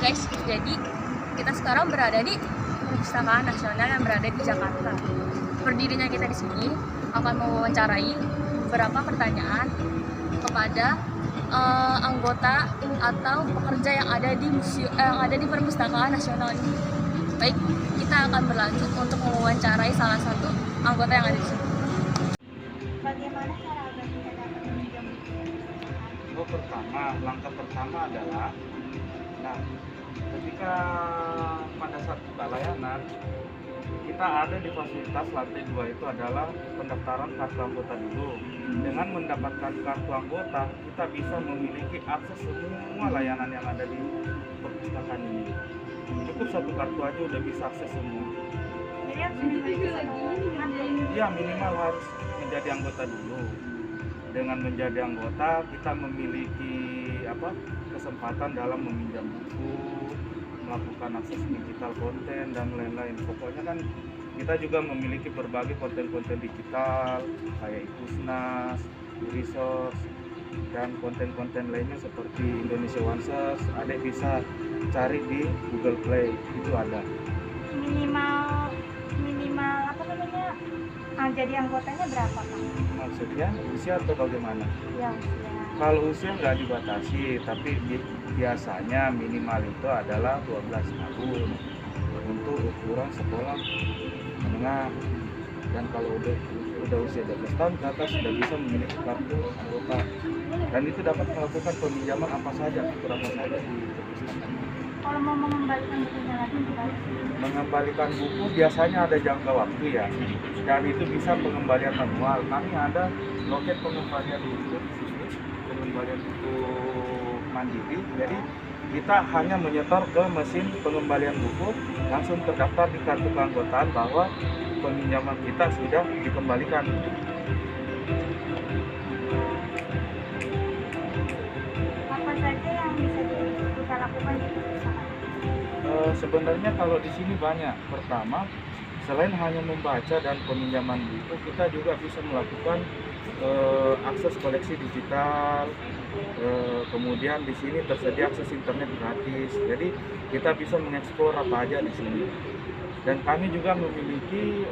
guys, jadi kita sekarang berada di Perpustakaan Nasional yang berada di Jakarta. Berdirinya kita di sini akan mewawancarai beberapa pertanyaan kepada anggota atau pekerja yang ada di Perpustakaan Nasional ini. Baik, kita akan berlanjut untuk mewawancarai salah satu anggota yang ada di sini. Bagaimana cara agar kita dapat meminjam buku? Langkah pertama adalah, ketika pada saat buka layanan, kita ada di fasilitas lantai 2 itu adalah pendaftaran kartu anggota dulu. Dengan mendapatkan kartu anggota, kita bisa memiliki akses semua layanan yang ada di perpustakaan ini. Cukup satu kartu aja udah bisa akses semua. Jadi harus memiliki satu kartu. Ya, minimal harus menjadi anggota dulu. Dengan menjadi anggota, kita memiliki kesempatan dalam meminjam buku, melakukan akses digital konten dan lain-lain. Pokoknya kan kita juga memiliki berbagai konten-konten digital kayak Ipusnas, Resource, dan konten-konten lainnya seperti Indonesia One Search. Adek bisa cari di Google Play, itu ada. Minimal jadi anggotanya berapa, Kak? Maksudnya usia atau bagaimana? Ya. Kalau usia nggak dibatasi, tapi biasanya minimal itu adalah 12 tahun untuk ukuran sekolah menengah. Dan kalau udah usia 12 tahun ke atas sudah bisa memiliki kartu anggota. Dan itu dapat melakukan peminjaman apa saja, berapa saja di perpustakaan. Kalau mau mengembalikan bukunya lagi gimana? Mengembalikan buku biasanya ada jangka waktu ya, dan itu bisa pengembalian manual. Kami ada loket pengembalian buku di sini, pengembalian buku mandiri. Jadi kita hanya menyetor ke mesin pengembalian buku, langsung terdaftar di kartu keanggotaan bahwa peminjaman kita sudah dikembalikan. Apa saja yang bisa kita lakukan di perpustakaan? Sebenarnya kalau di sini banyak. Pertama, selain hanya membaca dan peminjaman buku, kita juga bisa melakukan akses koleksi digital. Kemudian di sini tersedia akses internet gratis. Jadi kita bisa mengeksplor apa aja di sini. Dan kami juga memiliki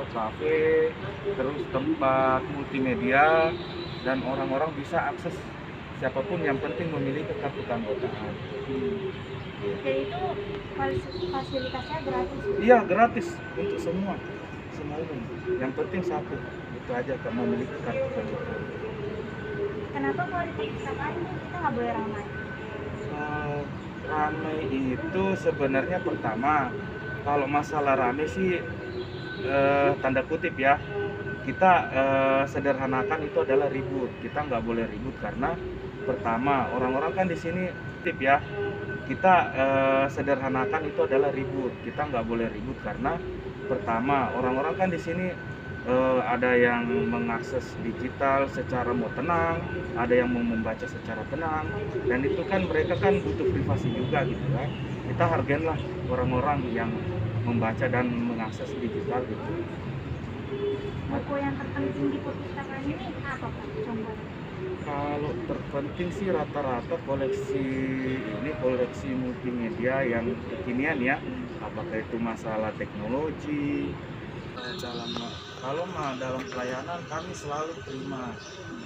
kafe, terus tempat multimedia, dan orang-orang bisa akses siapapun yang penting memiliki kartu keanggotaan. Jadi itu fasilitasnya gratis? Iya, gratis untuk semua umum. Yang penting satu, itu aja, memiliki kartu keanggotaan. Kenapa kalau di perpustakaan ini kita nggak boleh ramai? Ramai itu sebenarnya pertama, kalau masalah ramai sih tanda kutip ya, kita sederhanakan itu adalah ribut. Kita nggak boleh ribut karena pertama, orang-orang kan di sini tip ya, kita sederhanakan itu adalah ribut. Kita nggak boleh ribut karena pertama, orang-orang kan di sini ada yang mengakses digital secara mau tenang, ada yang mau membaca secara tenang, dan itu kan mereka kan butuh privasi juga gitu kan. Kita hargailah orang-orang yang membaca dan mengakses digital gitu. Buku yang terpenting di perpustakaan ini apa, Pak? Contohnya? Kalau terpenting sih rata-rata koleksi multimedia yang kekinian ya, apakah itu masalah teknologi. Dalam pelayanan kami selalu terima,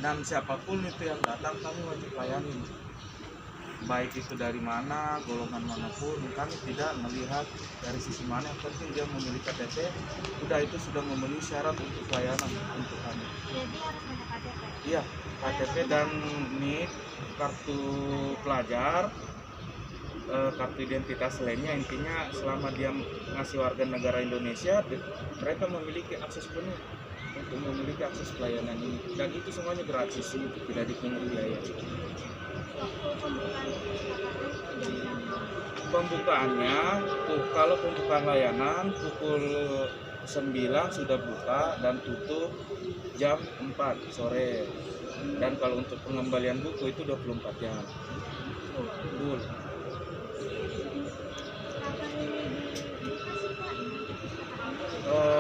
dan siapapun itu yang datang kami wajib layani, baik itu dari mana, golongan manapun. Kami tidak melihat dari sisi mana, yang penting dia memiliki KTP, udah itu sudah memenuhi syarat untuk pelayanan untuk kami. Jadi harus punya KTP? Iya, KTP dan NIK, kartu pelajar, kartu identitas lainnya. Intinya selama dia ngasih warga negara Indonesia, mereka memiliki akses penuh untuk memiliki akses pelayanan ini, dan itu semuanya gratis, tidak dipungut biaya. Pembukaannya kalau pembukaan layanan pukul 9 sudah buka dan tutup jam 4 sore. Dan kalau untuk pengembalian buku itu 24 jam. Full.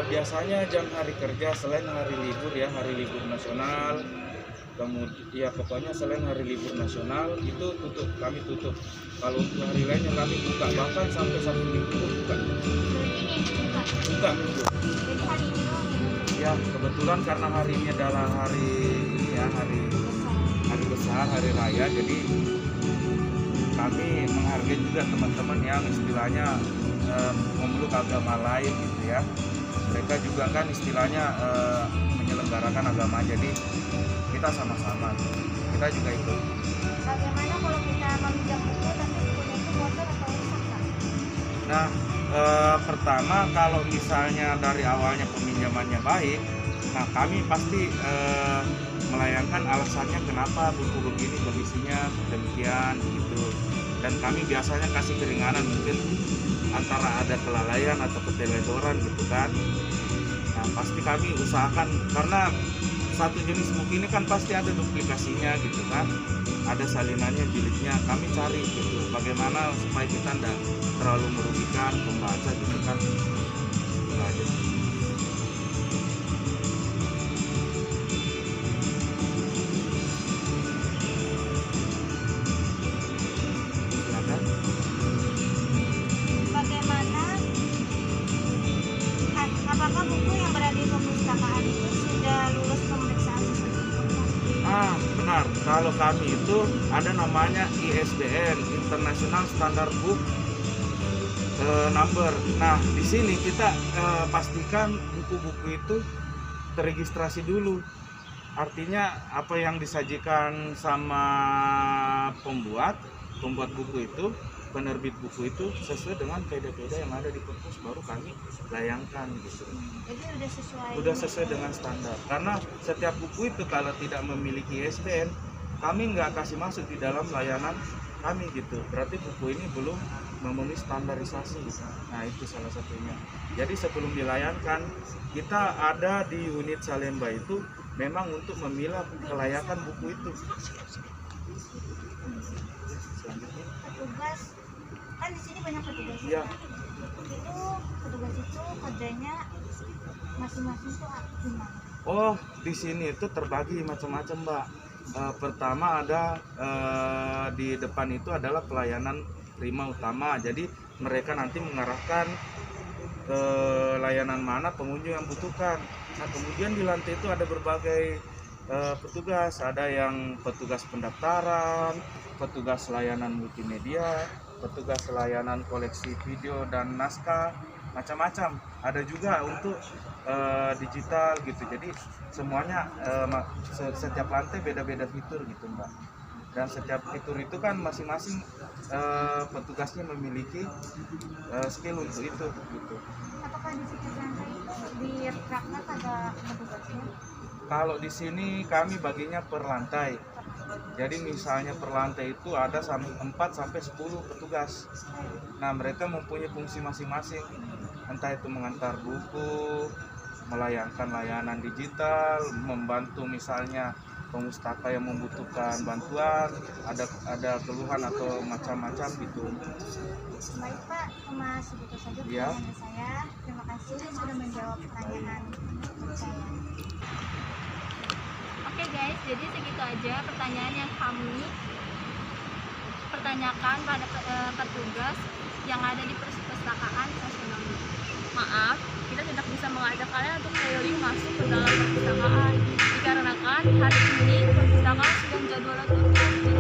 Biasanya jam hari kerja selain hari libur ya, hari libur nasional, Kemudian ya pokoknya selain hari libur nasional itu tutup, kami tutup. Kalau untuk hari lainnya kami buka, bahkan sampai 1 minggu pun buka. Ini buka. Buka minggu. Jadi hari ini doang ya? Ya kebetulan karena hari ini adalah hari ini ya, hari besar, hari raya, jadi kami menghargai juga teman-teman yang istilahnya memeluk agama lain gitu ya. Mereka juga kan istilahnya menyelenggarakan agama, jadi kita sama-sama, kita juga ikut. Bagaimana kalau kita meminjam buku tapi bukunya itu bocor atau rusak, Pak? Nah, pertama kalau misalnya dari awalnya peminjamannya baik, nah kami pasti melayangkan alasannya kenapa buku begini kondisinya demikian gitu. Dan kami biasanya kasih keringanan, mungkin antara ada kelalaian atau keteledoran gitu kan. Nah pasti kami usahakan, karena satu jenis buku ini kan pasti ada duplikasinya gitu kan, ada salinannya, jilidnya, kami cari gitu bagaimana supaya kita tidak terlalu merugikan pembaca gitu kan. Gitu aja. Silakan. Bagaimana, apakah buku yang berada di perpustakaan itu sudah lulus pemeriksaan sesuai dengan? Benar, kalau kami itu ada namanya ISBN, International Standard Book Number. Nah di sini kita pastikan buku-buku itu terregistrasi dulu. Artinya apa yang disajikan sama pembuat buku itu, penerbit buku itu sesuai dengan kaidah-kaidah yang ada di perpus, baru kami layangkan gitu. Jadi Udah sesuai dengan standar. Karena setiap buku itu kalau tidak memiliki ISBN, kami nggak kasih masuk di dalam layanan kami gitu. Berarti buku ini belum memenuhi standarisasi. Nah itu salah satunya. Jadi sebelum dilayangkan, kita ada di unit Salemba itu memang untuk memilah kelayakan buku itu. Selanjutnya. petugas, kan di sini banyak petugas. Iya. Itu petugas itu kerjanya masing-masing tuh gimana? Oh, di sini itu terbagi macam-macam, Mbak. Pertama ada di depan itu adalah pelayanan prima utama. Jadi mereka nanti mengarahkan ke layanan mana pengunjung yang butuhkan. Nah, kemudian di lantai itu ada berbagai petugas. Ada yang petugas pendaftaran, petugas layanan multimedia, petugas layanan koleksi video dan naskah, macam-macam. Ada juga untuk digital gitu. Jadi semuanya setiap lantai beda-beda fitur gitu, Mbak. Dan setiap fitur itu kan masing-masing petugasnya memiliki skill untuk itu gitu. Apakah di setiap lantai itu di raknas ada petugasnya? Kalau di sini kami baginya per lantai. Jadi misalnya per lantai itu ada 4 sampai 10 petugas. Nah, mereka mempunyai fungsi masing-masing. Entah itu mengantar buku, melayangkan layanan digital, membantu misalnya pemustaka yang membutuhkan bantuan, ada keluhan atau macam-macam gitu. Baik Pak, cuma segitu saja Iya. pertanyaan saya. Terima kasih sudah menjawab pertanyaan saya. Oke guys, jadi segitu aja pertanyaan yang kami pertanyakan pada petugas yang ada di perpustakaan nasional. Maaf, kita tidak bisa mengajak kalian untuk keliling masuk ke dalam perpustakaan dikarenakan hari ini perpustakaan sedang jadwalnya tutup.